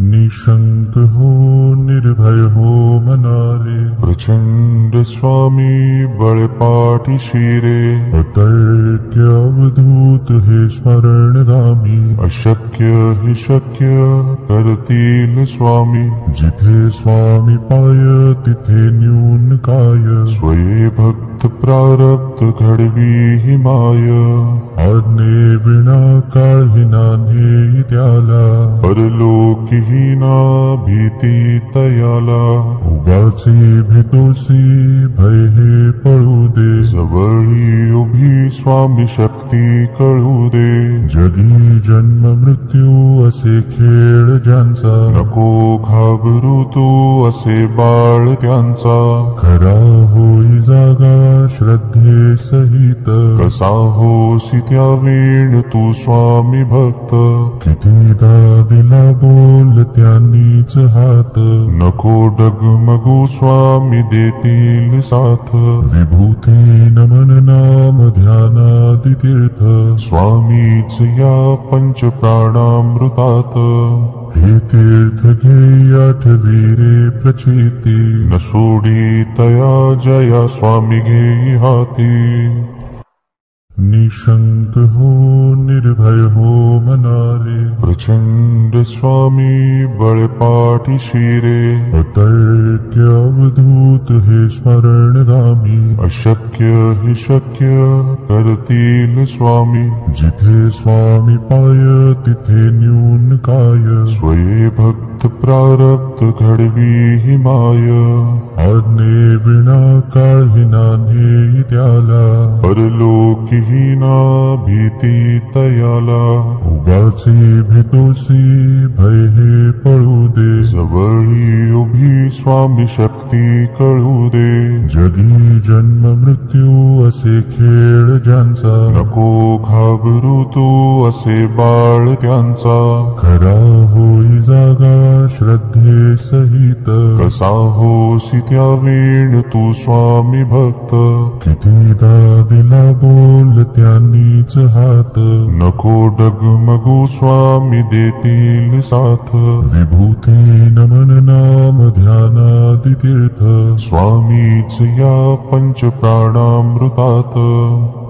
निशंक हो निर्भय हो मनारे, प्रचंड स्वामी बळपाठी शिरे, अतर्क्य अवधूत हे स्मरणगामी, अशक्य हि शक्य करतील स्वामी, जिथे स्वामी पाय तिथे न्यून काय, स्वये भक्त प्रारब्ध घडवी हि माय, आज्ञे विना काळही नान्हे त्याला, परलोकीहीना भीती तयाला, उगाचे भेतोसी भय हे पळू दे, जवळी उभी स्वामी शक्ती कळू दे, जगी जन्म मृत्यू असे खेळ ज्यांचा, नको घाबरू तू असे बाळ त्यांचा, खरा होई जागा श्रद्धे सहित, कसा होसी त्या वेळ तू स्वामी भक्त, कितीदा दिला बोल त्यांनीच हात, नको डगमगू स्वामी देतील साथ, विभूती नमन नाम ध्यानादि तीर्थ, स्वामीच या पंच प्राणामृतात, हे तीर्थ घे आठवी रे प्रचिती, न सोडी तया जया स्वामी घेई हाती, निशंक हो निर्भय हो मनारे, प्रचंड स्वामी बळपाठी शिरे, अतर्क्य अवधूत हे स्मरणगामी, अशक्य हि शक्य करतील स्वामी, जिथे स्वामी पाय तिथे न्यून काय, स्वये भक्त प्रारब्ध घडवी हि माय, आज्ञे विना काळही नान्हे त्याला, परलोकीहीना भीती तयाला, उगाचे भेतोसी भय हे पळू दे, जवळी उभी स्वामी शक्ती कळू दे, जगी जन्म मृत्यू असे खेळ ज्यांचा, नको घाबरू तू असे बाळ त्यांचा, खरा होई जागा श्रद्धे सहित, कसा होसी त्या वेळ तू स्वामी भक्त, कितीदा दिला बोल त्यांनीच हात, नको डगमगू स्वामी देतील साथ, विभूती नमन नाम ध्यानादि तीर्थ, स्वामीच या पंच प्राणामृतात,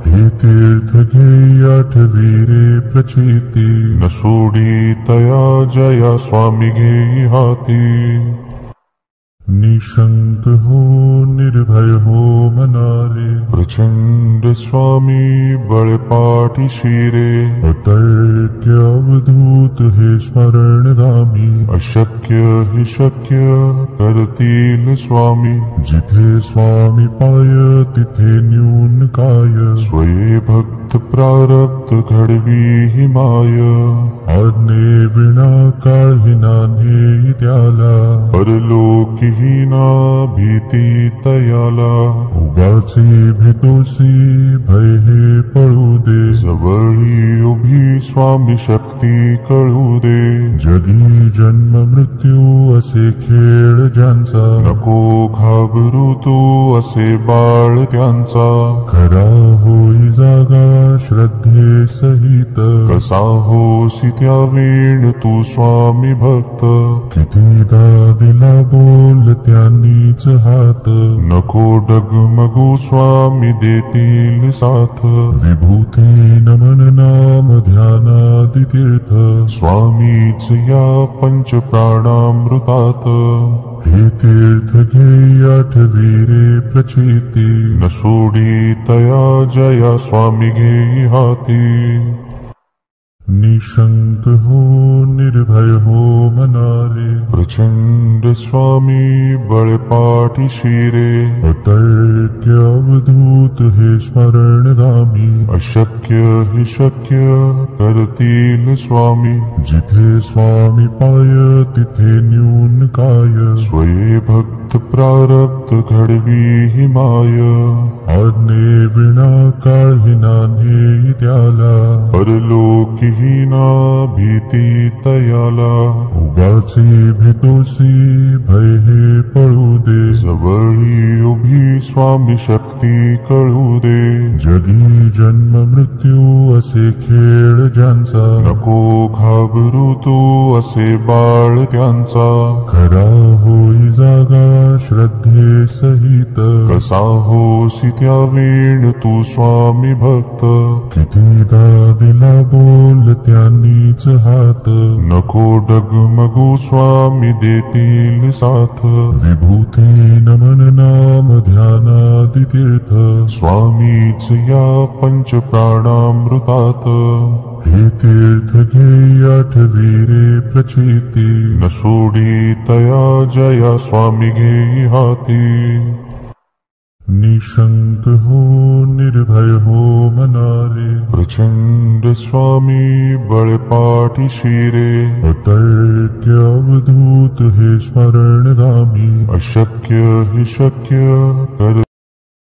हे तीर्थ घे आठवी रे प्रचिती, न सोडी तया जया स्वामी घेई हाती, निशंक हो निर्भय हो मनारे, प्रचंड स्वामी बळपाठी शिरे, अतर्क्य अवधूत हे स्मरणगामी, अशक्य हि शक्य करतील स्वामी, जिथे स्वामी पाय तिथे न्यून काय, स्वये भक्त प्रारब्ध घडवी हि माय, आज्ञे विना काळही नान्हे त्याला, परलोकीहीना भीती तयाला, उगाचे भेतोसी भय हे पळू दे, जवळी उभी स्वामी शक्ती कळू दे, जगी जन्म मृत्यू असे खेळ ज्यांचा, नको घाबरू तू असे बाळ त्यांचा, खरा होई जागा श्रद्धे सहित, कसा होसी त्या वेळ तू स्वामी भक्त, कितीदा दिला बोल त्यांनीच हात, नको डगमगू स्वामी देतील साथ, विभूती नमन नाम ध्यानादि तीर्थ, स्वामीच या पंच प्राणामृतात, हे तीर्थ घे आठवी रे प्रचिती, न सोडी तया जया स्वामी घेई हाती, निशंक हो निर्भय हो मनारे, प्रचंड स्वामी बळपाठी शिरे, अतर्क्य अवधूत हे स्मरणगामी, अशक्य हि शक्य करतील स्वामी, जिथे स्वामी पाय तिथे न्यून काय, स्वये भक्त प्रारब्ध घडवी हि माय, आज्ञे विना काळही नान्हे त्याला, परलोकीहीना भीती तयाला, उगाचे भेतोसी भय हे पळू दे, जवळी उभी स्वामी शक्ती भक्ती कळू दे. जगी जन्म मृत्यू असे खेळ ज्यांचा, नको घाबरू तू असे बाळ त्यांचा. खरा होई जागा श्रद्धे सहित, कसा होसी त्या वेळ तू स्वामी भक्त. कितीदा दिला बोल त्यांनीच हात, नको डगमगू स्वामी देतील साथ. विभूती नमन नाम ध्यानादि तीर्थ, स्वामीच या पंच प्राणामृतात. हे तीर्थ घे आठवी रे प्रचिती, न सोडी तया जया स्वामी घेई हाती. निशंक हो निर्भय हो मनारे, प्रचंड स्वामी बळपाठी शिरे. अतर्क्य अवधूत हे स्मरणगामी, अशक्य हे शक्य कर